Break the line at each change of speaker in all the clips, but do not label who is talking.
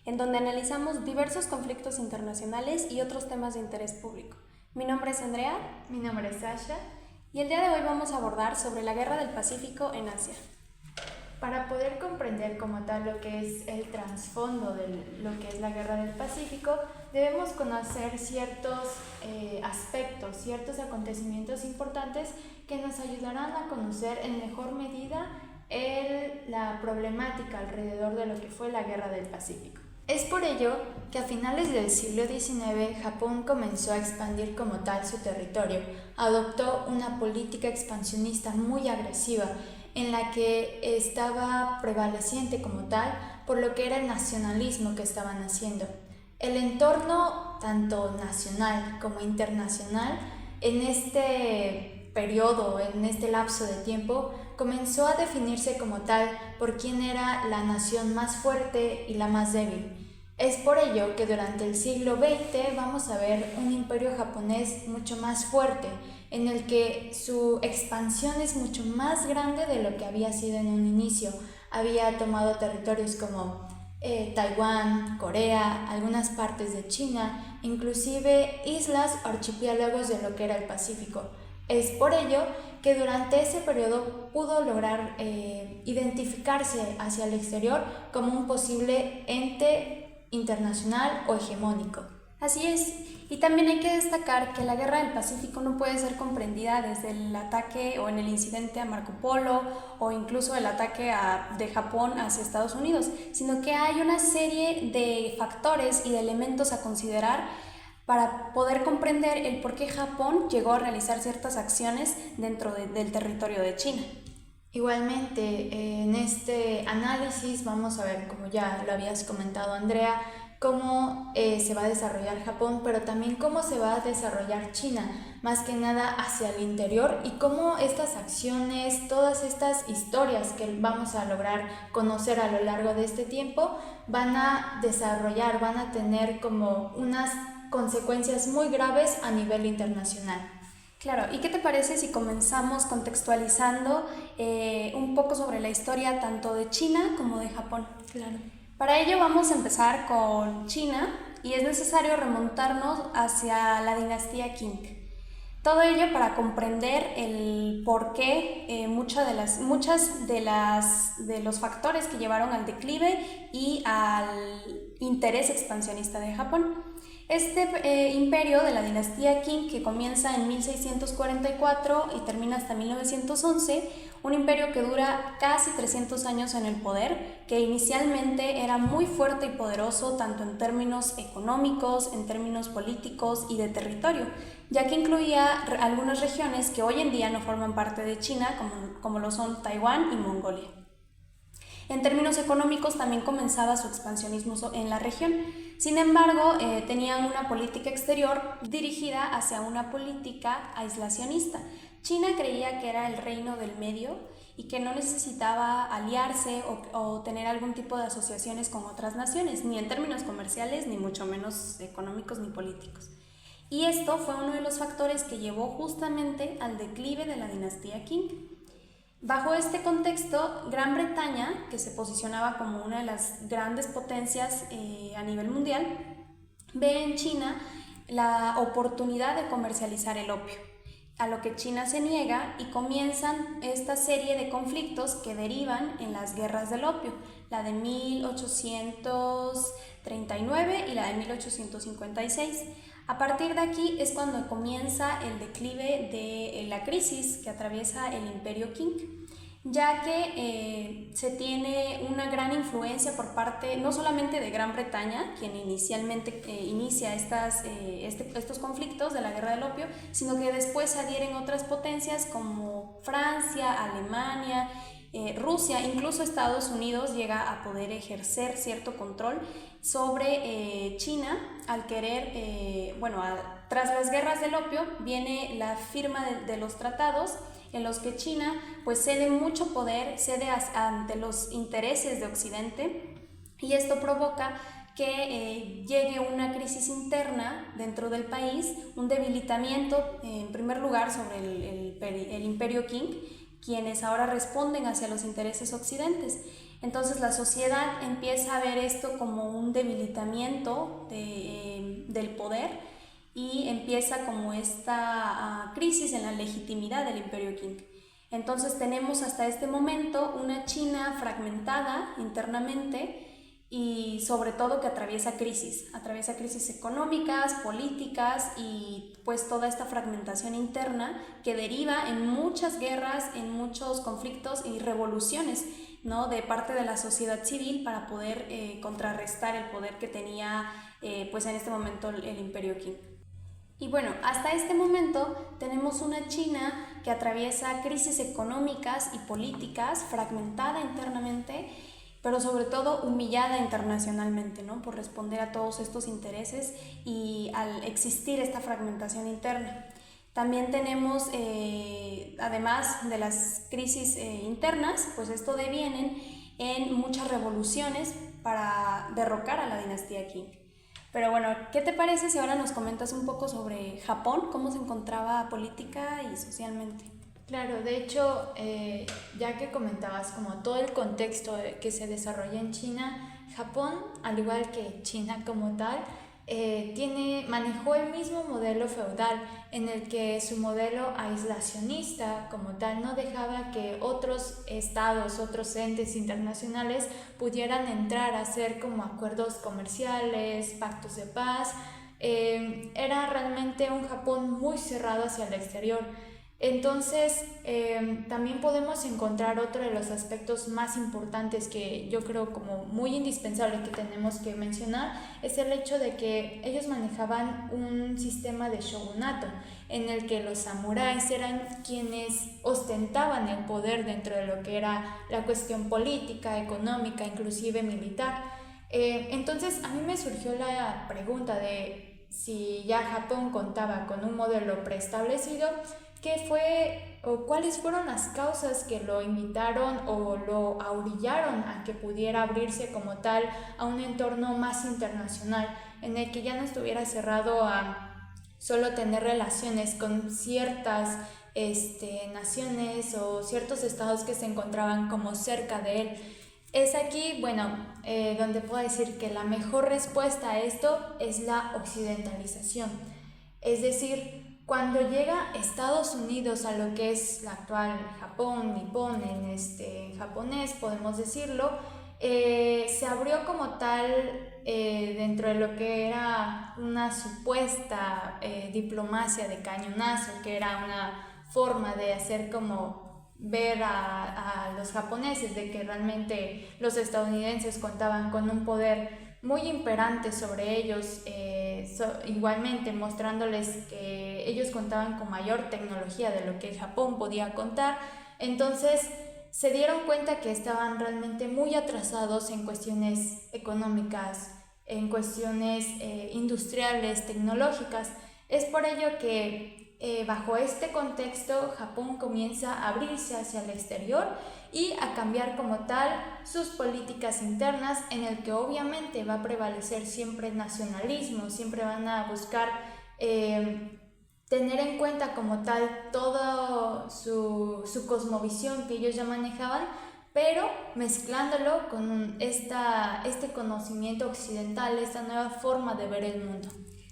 en donde analizamos diversos conflictos internacionales y otros temas de interés público. Mi nombre es Andrea.
Mi nombre es Sasha.
Y el día de hoy vamos a abordar sobre la Guerra del Pacífico en Asia.
Para poder comprender como tal lo que es el trasfondo de lo que es la Guerra del Pacífico, debemos conocer ciertos aspectos, ciertos acontecimientos importantes que nos ayudarán a conocer en mejor medida la problemática alrededor de lo que fue la Guerra del Pacífico. Es por ello que a finales del siglo XIX Japón comenzó a expandir como tal su territorio, adoptó una política expansionista muy agresiva en la que estaba prevaleciente como tal por lo que era el nacionalismo que estaban haciendo. El entorno tanto nacional como internacional en este periodo, en este lapso de tiempo, comenzó a definirse como tal por quién era la nación más fuerte y la más débil. Es por ello que durante el siglo XX vamos a ver un imperio japonés mucho más fuerte, en el que su expansión es mucho más grande de lo que había sido en un inicio. Había tomado territorios como Taiwán, Corea, algunas partes de China, inclusive islas o archipiélagos de lo que era el Pacífico. Es por ello que durante ese periodo pudo lograr identificarse hacia el exterior como un posible ente internacional o hegemónico.
Así es, y también hay que destacar que la Guerra del Pacífico no puede ser comprendida desde el ataque o en el incidente a Marco Polo o incluso el ataque de Japón hacia Estados Unidos, sino que hay una serie de factores y de elementos a considerar para poder comprender el por qué Japón llegó a realizar ciertas acciones dentro del territorio de China.
Igualmente, en este análisis vamos a ver, como ya lo habías comentado Andrea, cómo se va a desarrollar Japón, pero también cómo se va a desarrollar China, más que nada hacia el interior, y cómo estas acciones, todas estas historias que vamos a lograr conocer a lo largo de este tiempo, van a desarrollar, van a tener como unas consecuencias muy graves a nivel internacional.
Claro, ¿y qué te parece si comenzamos contextualizando un poco sobre la historia tanto de China como de Japón?
Claro.
Para ello vamos a empezar con China y es necesario remontarnos hacia la dinastía Qing. Todo ello para comprender el por qué muchos de los factores que llevaron al declive y al interés expansionista de Japón. Este imperio de la dinastía Qing, que comienza en 1644 y termina hasta 1911, un imperio que dura casi 300 años en el poder, que inicialmente era muy fuerte y poderoso tanto en términos económicos, en términos políticos y de territorio, ya que incluía algunas regiones que hoy en día no forman parte de China, como lo son Taiwán y Mongolia. En términos económicos también comenzaba su expansionismo en la región. Sin embargo, tenían una política exterior dirigida hacia una política aislacionista. China creía que era el reino del medio y que no necesitaba aliarse o tener algún tipo de asociaciones con otras naciones, ni en términos comerciales, ni mucho menos económicos ni políticos. Y esto fue uno de los factores que llevó justamente al declive de la dinastía Qing. Bajo este contexto, Gran Bretaña, que se posicionaba como una de las grandes potencias a nivel mundial, ve en China la oportunidad de comercializar el opio, a lo que China se niega y comienzan esta serie de conflictos que derivan en las guerras del opio, la de 1839 y la de 1856. A partir de aquí es cuando comienza el declive de la crisis que atraviesa el imperio Qing, ya que se tiene una gran influencia por parte no solamente de Gran Bretaña, quien inicialmente inicia estos conflictos de la guerra del opio, sino que después se adhieren otras potencias como Francia, Alemania, Rusia, incluso Estados Unidos llega a poder ejercer cierto control sobre China al querer, tras las guerras del opio viene la firma de los tratados en los que China pues cede mucho poder, cede ante los intereses de Occidente, y esto provoca que llegue una crisis interna dentro del país, un debilitamiento en primer lugar sobre el imperio Qing, quienes ahora responden hacia los intereses occidentes. Entonces la sociedad empieza a ver esto como un debilitamiento del poder y empieza como esta crisis en la legitimidad del Imperio Qing. Entonces tenemos hasta este momento una China fragmentada internamente y sobre todo que atraviesa crisis económicas, políticas y pues toda esta fragmentación interna que deriva en muchas guerras, en muchos conflictos y revoluciones, ¿no?, de parte de la sociedad civil para poder contrarrestar el poder que tenía pues en este momento el Imperio Qing. Y bueno, hasta este momento tenemos una China que atraviesa crisis económicas y políticas, fragmentada internamente, pero sobre todo humillada internacionalmente, ¿no?, por responder a todos estos intereses y al existir esta fragmentación interna. También tenemos, además de las crisis internas, pues esto devienen en muchas revoluciones para derrocar a la dinastía Qing. Pero bueno, ¿qué te parece si ahora nos comentas un poco sobre Japón, cómo se encontraba política y socialmente?
Claro, de hecho, ya que comentabas como todo el contexto que se desarrolla en China, Japón, al igual que China como tal, manejó el mismo modelo feudal en el que su modelo aislacionista como tal no dejaba que otros estados, otros entes internacionales pudieran entrar a hacer como acuerdos comerciales, pactos de paz. Era realmente un Japón muy cerrado hacia el exterior. Entonces, también podemos encontrar otro de los aspectos más importantes que yo creo como muy indispensable que tenemos que mencionar, es el hecho de que ellos manejaban un sistema de shogunato en el que los samuráis eran quienes ostentaban el poder dentro de lo que era la cuestión política, económica, inclusive militar. Entonces, a mí me surgió la pregunta de si ya Japón contaba con un modelo preestablecido, ¿qué fue o cuáles fueron las causas que lo invitaron o lo aorillaron a que pudiera abrirse como tal a un entorno más internacional, en el que ya no estuviera cerrado a solo tener relaciones con ciertas naciones o ciertos estados que se encontraban como cerca de él? Es aquí, donde puedo decir que la mejor respuesta a esto es la occidentalización. Es decir, cuando llega Estados Unidos a lo que es la actual Japón, Nippon, en japonés podemos decirlo, se abrió como tal dentro de lo que era una supuesta diplomacia de cañonazo, que era una forma de hacer como ver a los japoneses de que realmente los estadounidenses contaban con un poder muy imperante sobre ellos, igualmente mostrándoles que ellos contaban con mayor tecnología de lo que Japón podía contar. Entonces se dieron cuenta que estaban realmente muy atrasados en cuestiones económicas, en cuestiones industriales, tecnológicas. Es por ello que bajo este contexto Japón comienza a abrirse hacia el exterior y a cambiar como tal sus políticas internas, en el que obviamente va a prevalecer siempre el nacionalismo, siempre van a buscar tener en cuenta como tal toda su cosmovisión que ellos ya manejaban, pero mezclándolo con este conocimiento occidental, esta nueva forma de ver el mundo.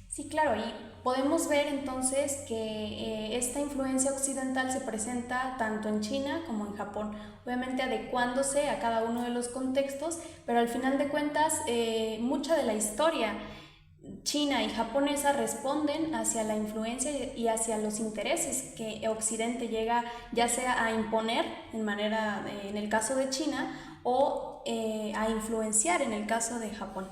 Sí, claro, y podemos ver entonces que esta influencia occidental se presenta tanto en China como en Japón, obviamente adecuándose a cada uno de los contextos, pero al final de cuentas mucha de la historia china y japonesa responden hacia la influencia y hacia los intereses que Occidente llega ya sea a imponer en el caso de China o a influenciar en el caso de Japón.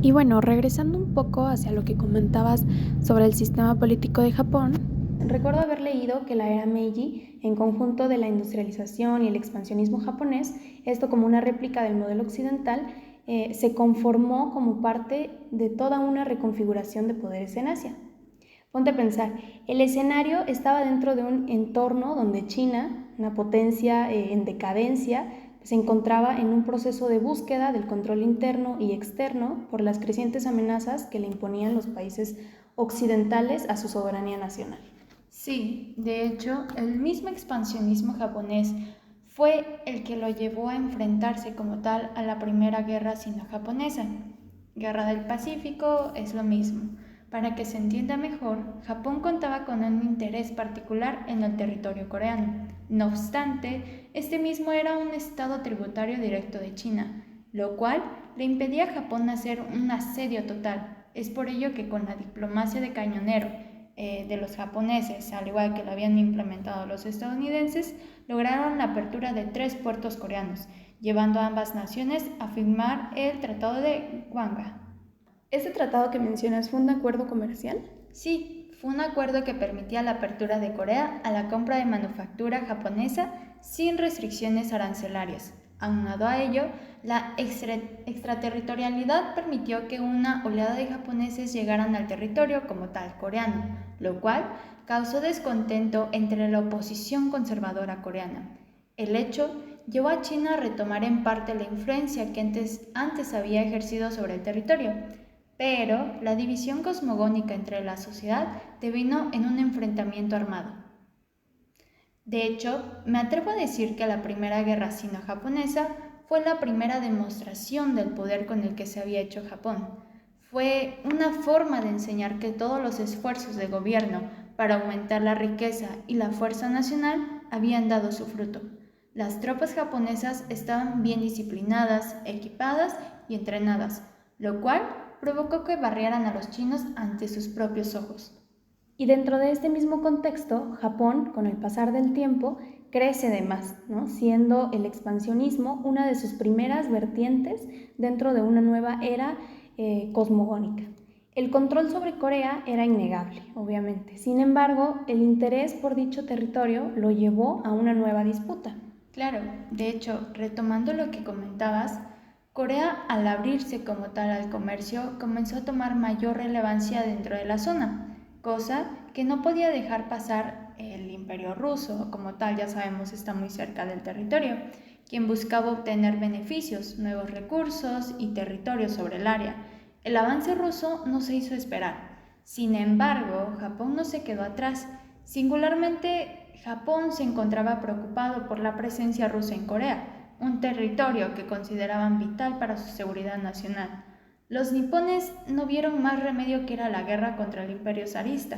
Y bueno, regresando un poco hacia lo que comentabas sobre el sistema político de Japón,
recuerdo haber leído que la era Meiji, en conjunto de la industrialización y el expansionismo japonés, esto como una réplica del modelo occidental, se conformó como parte de toda una reconfiguración de poderes en Asia. Ponte a pensar, el escenario estaba dentro de un entorno donde China, una potencia en decadencia, se encontraba en un proceso de búsqueda del control interno y externo por las crecientes amenazas que le imponían los países occidentales a su soberanía nacional.
Sí, de hecho, el mismo expansionismo japonés fue el que lo llevó a enfrentarse como tal a la Primera Guerra Sino-Japonesa. Guerra del Pacífico es lo mismo. Para que se entienda mejor, Japón contaba con un interés particular en el territorio coreano. No obstante, este mismo era un estado tributario directo de China, lo cual le impedía a Japón hacer un asedio total. Es por ello que con la diplomacia de cañonero de los japoneses, al igual que la habían implementado los estadounidenses, lograron la apertura de 3 puertos coreanos, llevando a ambas naciones a firmar el Tratado de Hwanga.
¿Este tratado que mencionas fue un acuerdo comercial?
Sí, fue un acuerdo que permitía la apertura de Corea a la compra de manufactura japonesa sin restricciones arancelarias. Aunado a ello, la extraterritorialidad permitió que una oleada de japoneses llegaran al territorio como tal coreano, lo cual causó descontento entre la oposición conservadora coreana. El hecho llevó a China a retomar en parte la influencia que antes había ejercido sobre el territorio, pero la división cosmogónica entre la sociedad devino en un enfrentamiento armado. De hecho, me atrevo a decir que la Primera Guerra Sino-Japonesa fue la primera demostración del poder con el que se había hecho Japón. Fue una forma de enseñar que todos los esfuerzos de gobierno para aumentar la riqueza y la fuerza nacional habían dado su fruto. Las tropas japonesas estaban bien disciplinadas, equipadas y entrenadas, lo cual provocó que barrieran a los chinos ante sus propios ojos.
Y dentro de este mismo contexto, Japón, con el pasar del tiempo, crece de más, ¿no? Siendo el expansionismo una de sus primeras vertientes dentro de una nueva era cosmogónica. El control sobre Corea era innegable, obviamente. Sin embargo, el interés por dicho territorio lo llevó a una nueva disputa.
Claro, de hecho, retomando lo que comentabas, Corea, al abrirse como tal al comercio, comenzó a tomar mayor relevancia dentro de la zona, cosa que no podía dejar pasar el Imperio Ruso, como tal ya sabemos está muy cerca del territorio, quien buscaba obtener beneficios, nuevos recursos y territorios sobre el área. El avance ruso no se hizo esperar. Sin embargo, Japón no se quedó atrás. Singularmente, Japón se encontraba preocupado por la presencia rusa en Corea, un territorio que consideraban vital para su seguridad nacional. Los nipones no vieron más remedio que ir a la guerra contra el imperio zarista.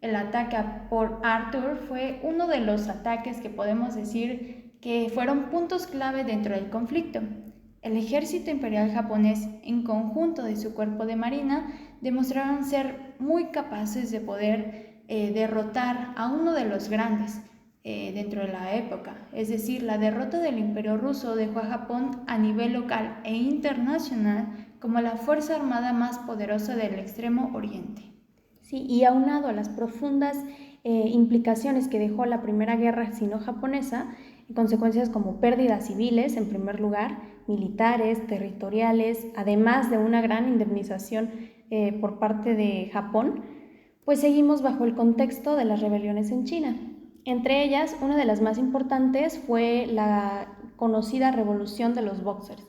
El ataque a Port Arthur fue uno de los ataques que podemos decir que fueron puntos clave dentro del conflicto. El ejército imperial japonés, en conjunto de su cuerpo de marina, demostraron ser muy capaces de poder derrotar a uno de los grandes dentro de la época. Es decir, la derrota del Imperio Ruso dejó a Japón a nivel local e internacional como la fuerza armada más poderosa del Extremo Oriente.
Sí, y aunado a las profundas implicaciones que dejó la Primera Guerra Sino-Japonesa, consecuencias como pérdidas civiles, en primer lugar, militares, territoriales, además de una gran indemnización por parte de Japón, pues seguimos bajo el contexto de las rebeliones en China. Entre ellas, una de las más importantes fue la conocida Revolución de los Bóxers.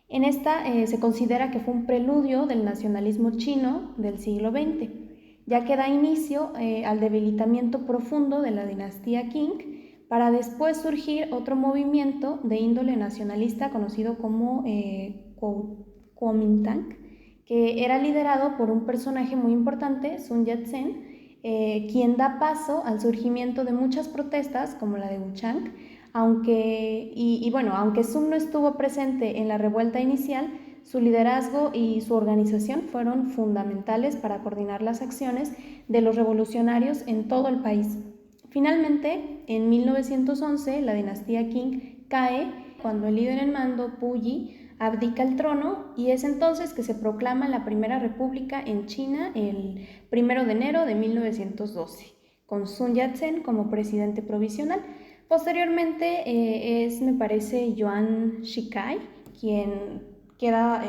En esta se considera que fue un preludio del nacionalismo chino del siglo XX, ya que da inicio al debilitamiento profundo de la dinastía Qing, para después surgir otro movimiento de índole nacionalista conocido como Kuomintang, que era liderado por un personaje muy importante, Sun Yat-sen, quien da paso al surgimiento de muchas protestas como la de Wuchang, aunque Sun no estuvo presente en la revuelta inicial, su liderazgo y su organización fueron fundamentales para coordinar las acciones de los revolucionarios en todo el país. Finalmente, en 1911, la dinastía Qing cae cuando el líder en mando, Puyi, abdica el trono, y es entonces que se proclama la Primera República en China el 1 de enero de 1912, con Sun Yat-sen como presidente provisional. Posteriormente me parece, Yuan Shikai quien queda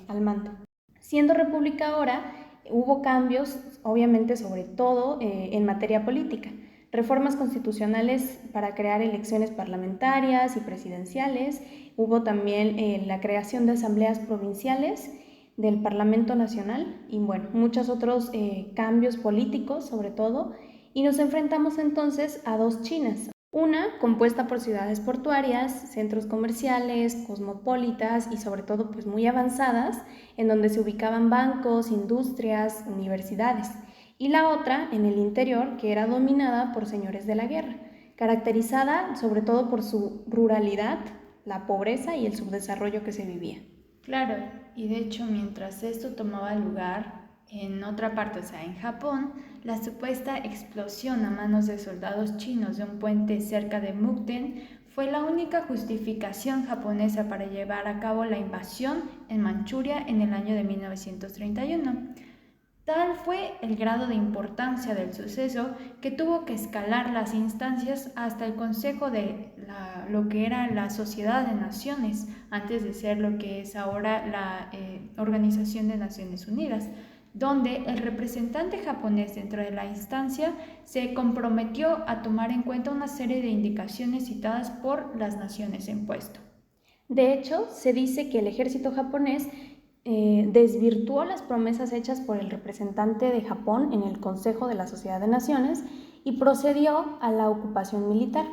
al mando. Siendo república ahora, hubo cambios, obviamente, sobre todo en materia política. Reformas constitucionales para crear elecciones parlamentarias y presidenciales. Hubo también la creación de asambleas provinciales del Parlamento Nacional y muchos otros cambios políticos sobre todo. Y nos enfrentamos entonces a dos Chinas. Una compuesta por ciudades portuarias, centros comerciales, cosmopolitas y sobre todo pues muy avanzadas, en donde se ubicaban bancos, industrias, universidades. Y la otra en el interior, que era dominada por señores de la guerra, caracterizada sobre todo por su ruralidad, la pobreza y el subdesarrollo que se vivía.
Claro, y de hecho mientras esto tomaba lugar en otra parte, o sea, en Japón, la supuesta explosión a manos de soldados chinos de un puente cerca de Mukden fue la única justificación japonesa para llevar a cabo la invasión en Manchuria en el año de 1931. Tal fue el grado de importancia del suceso que tuvo que escalar las instancias hasta el Consejo de lo que era la Sociedad de Naciones, antes de ser lo que es ahora la Organización de Naciones Unidas, donde el representante japonés dentro de la instancia se comprometió a tomar en cuenta una serie de indicaciones citadas por las naciones en puesto.
De hecho, se dice que el ejército japonés desvirtuó las promesas hechas por el representante de Japón en el Consejo de la Sociedad de Naciones y procedió a la ocupación militar.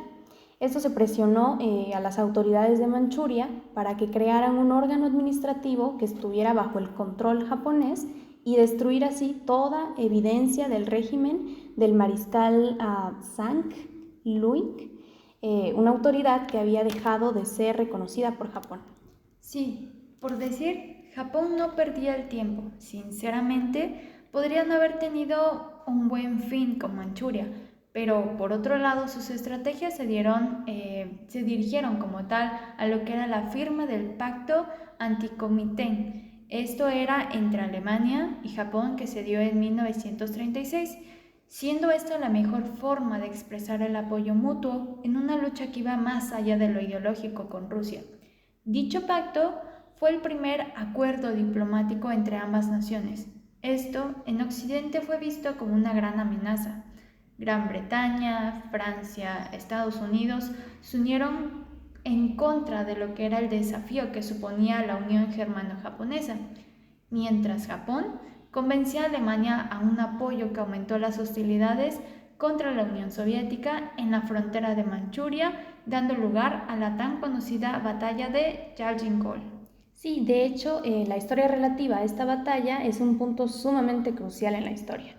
Esto se presionó a las autoridades de Manchuria para que crearan un órgano administrativo que estuviera bajo el control japonés y destruir así toda evidencia del régimen del mariscal Zhang Luing, una autoridad que había dejado de ser reconocida por Japón.
Sí, por decir, Japón no perdía el tiempo. Sinceramente, podrían haber tenido un buen fin con Manchuria, pero por otro lado sus estrategias se dirigieron como tal a lo que era la firma del Pacto Anticomitén. Esto era entre Alemania y Japón, que se dio en 1936, siendo esta la mejor forma de expresar el apoyo mutuo en una lucha que iba más allá de lo ideológico con Rusia. Dicho pacto fue el primer acuerdo diplomático entre ambas naciones. Esto en Occidente fue visto como una gran amenaza. Gran Bretaña, Francia, Estados Unidos se unieron en contra de lo que era el desafío que suponía la Unión Germano-Japonesa, mientras Japón convencía a Alemania a un apoyo que aumentó las hostilidades contra la Unión Soviética en la frontera de Manchuria, dando lugar a la tan conocida batalla de Jalgin-Gol.
Sí, de hecho, la historia relativa a esta batalla es un punto sumamente crucial en la historia.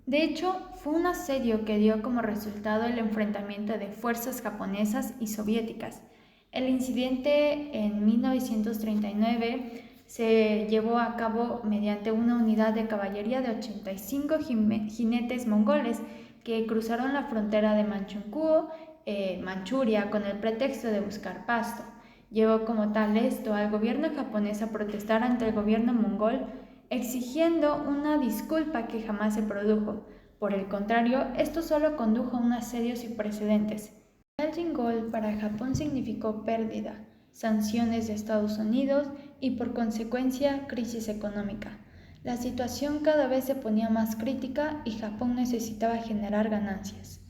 De hecho, fue un asedio que dio como resultado el enfrentamiento de fuerzas japonesas y soviéticas. El incidente en 1939 se llevó a cabo mediante una unidad de caballería de 85 jinetes mongoles que cruzaron la frontera de Manchukuo, Manchuria, con el pretexto de buscar pasto. Llevó como tal esto al gobierno japonés a protestar ante el gobierno mongol, exigiendo una disculpa que jamás se produjo. Por el contrario, esto solo condujo a un asedio sin precedentes. Jalgin-Gol para Japón significó pérdida, sanciones de Estados Unidos y por consecuencia crisis económica. La situación cada vez se ponía más crítica y Japón necesitaba generar ganancias.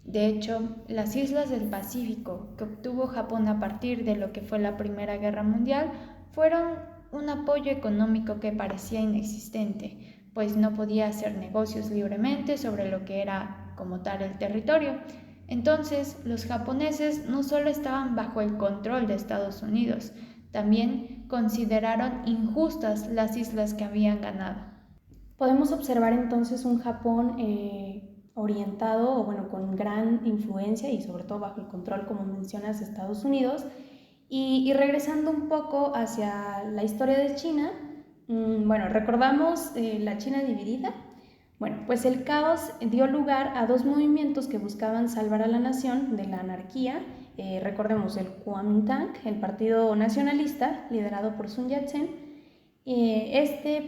De hecho, las islas del Pacífico que obtuvo Japón a partir de lo que fue la Primera Guerra Mundial fueron un apoyo económico que parecía inexistente, pues no podía hacer negocios libremente sobre lo que era como tal el territorio. Entonces, los japoneses no solo estaban bajo el control de Estados Unidos, también consideraron injustas las islas que habían ganado.
Podemos observar entonces un Japón orientado, o bueno, con gran influencia y sobre todo bajo el control, como mencionas, de Estados Unidos. Y regresando un poco hacia la historia de China, bueno, recordamos la China dividida. Bueno, pues el caos dio lugar a dos movimientos que buscaban salvar a la nación de la anarquía. Recordemos el Kuomintang, el partido nacionalista liderado por Sun Yat-sen.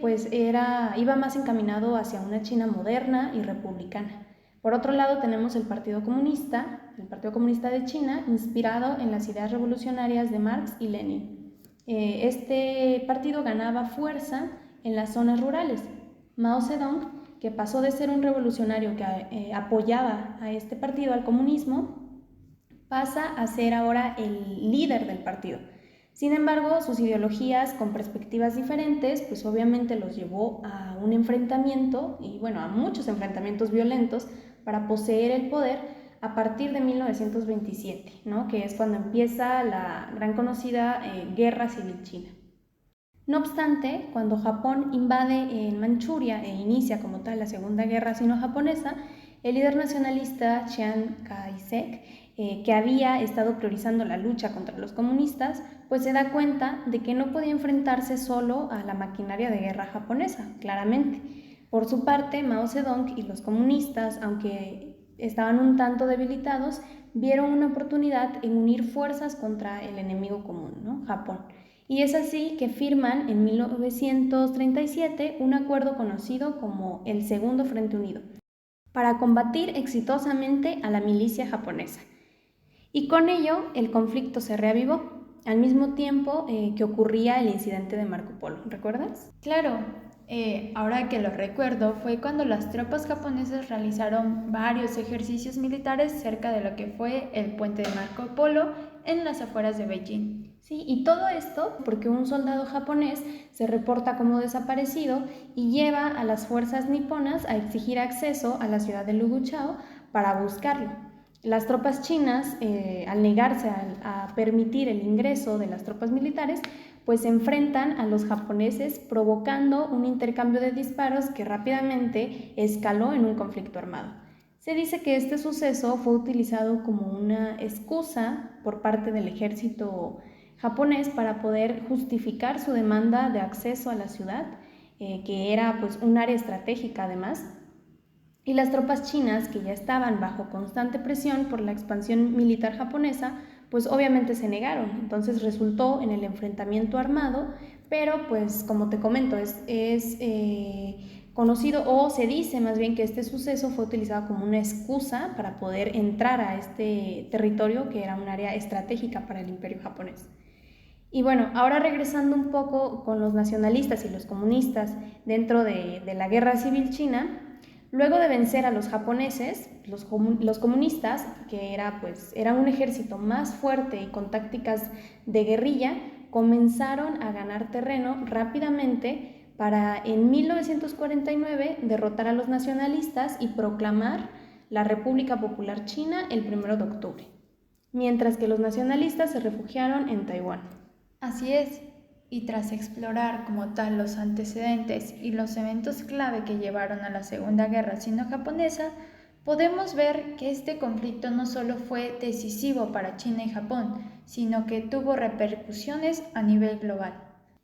Pues iba más encaminado hacia una China moderna y republicana. Por otro lado tenemos el Partido Comunista de China, inspirado en las ideas revolucionarias de Marx y Lenin. Este partido ganaba fuerza en las zonas rurales. Mao Zedong, que pasó de ser un revolucionario que apoyaba a este partido, al comunismo, pasa a ser ahora el líder del partido. Sin embargo, sus ideologías con perspectivas diferentes, pues obviamente los llevó a un enfrentamiento, y bueno, a muchos enfrentamientos violentos para poseer el poder a partir de 1927, ¿no? Que es cuando empieza la gran conocida Guerra Civil China. No obstante, cuando Japón invade en Manchuria e inicia como tal la Segunda Guerra Sino-Japonesa, el líder nacionalista Chiang Kai-shek, que había estado priorizando la lucha contra los comunistas, pues se da cuenta de que no podía enfrentarse solo a la maquinaria de guerra japonesa, claramente. Por su parte, Mao Zedong y los comunistas, aunque estaban un tanto debilitados, vieron una oportunidad en unir fuerzas contra el enemigo común, ¿no? Japón. Y es así que firman en 1937 un acuerdo conocido como el Segundo Frente Unido, para combatir exitosamente a la milicia japonesa. Y con ello el conflicto se reavivó, al mismo tiempo que ocurría el incidente de Marco Polo, ¿recuerdas?
Claro, ahora que lo recuerdo, fue cuando las tropas japonesas realizaron varios ejercicios militares cerca de lo que fue el puente de Marco Polo en las afueras de Beijing.
Sí, y todo esto porque un soldado japonés se reporta como desaparecido y lleva a las fuerzas niponas a exigir acceso a la ciudad de Luguchao para buscarlo. Las tropas chinas, al negarse a permitir el ingreso de las tropas militares, pues se enfrentan a los japoneses, provocando un intercambio de disparos que rápidamente escaló en un conflicto armado. Se dice que este suceso fue utilizado como una excusa por parte del ejército japonés para poder justificar su demanda de acceso a la ciudad, que era pues un área estratégica además, y las tropas chinas, que ya estaban bajo constante presión por la expansión militar japonesa, pues obviamente se negaron. Entonces resultó en el enfrentamiento armado, pero pues como te comento, es conocido, o se dice más bien, que este suceso fue utilizado como una excusa para poder entrar a este territorio que era un área estratégica para el imperio japonés. Y bueno, ahora regresando un poco con los nacionalistas y los comunistas dentro de la Guerra Civil China, luego de vencer a los japoneses, los comunistas, que era un ejército más fuerte y con tácticas de guerrilla, comenzaron a ganar terreno rápidamente para en 1949 derrotar a los nacionalistas y proclamar la República Popular China el 1 de octubre, mientras que los nacionalistas se refugiaron en Taiwán.
Así es, y tras explorar como tal los antecedentes y los eventos clave que llevaron a la Segunda Guerra Sino-Japonesa, podemos ver que este conflicto no solo fue decisivo para China y Japón, sino que tuvo repercusiones a nivel global.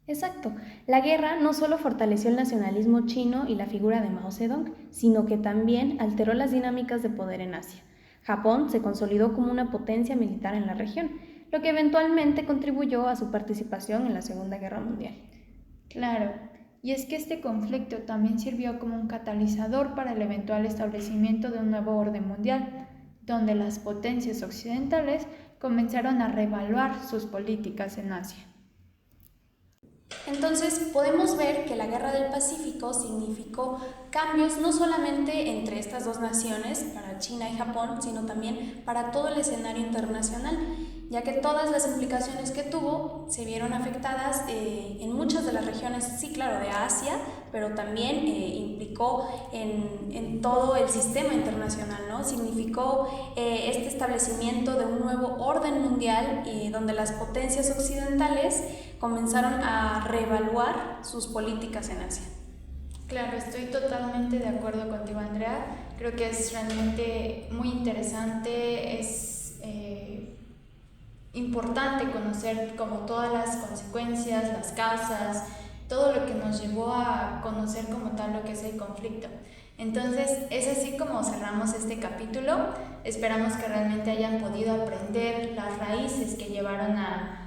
Exacto, la guerra no solo fortaleció el nacionalismo chino y la figura de Mao Zedong, sino que también alteró las dinámicas de poder en Asia. Japón se consolidó como una potencia militar en la región, lo que eventualmente contribuyó a su participación en la Segunda Guerra Mundial.
Claro, y es que este conflicto también sirvió como un catalizador para el eventual establecimiento de un nuevo orden mundial, donde las potencias occidentales comenzaron a reevaluar sus políticas en Asia.
Entonces podemos ver que la Guerra del Pacífico significó cambios no solamente entre estas dos naciones, para China y Japón, sino también para todo el escenario internacional, ya que todas las implicaciones que tuvo se vieron afectadas en muchas de las regiones, sí claro, de Asia, pero también implicó en todo el sistema internacional, ¿no? Significó este establecimiento de un nuevo orden mundial donde las potencias occidentales comenzaron a reevaluar sus políticas en Asia.
Claro, estoy totalmente de acuerdo contigo, Andrea. Creo que es realmente muy interesante, es importante conocer como todas las consecuencias, las causas, todo lo que nos llevó a conocer como tal lo que es el conflicto. Entonces, es así como cerramos este capítulo. Esperamos que realmente hayan podido aprender las raíces que llevaron a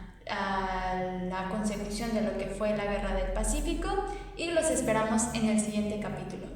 la consecución de lo que fue la Guerra del Pacífico, y los esperamos en el siguiente capítulo.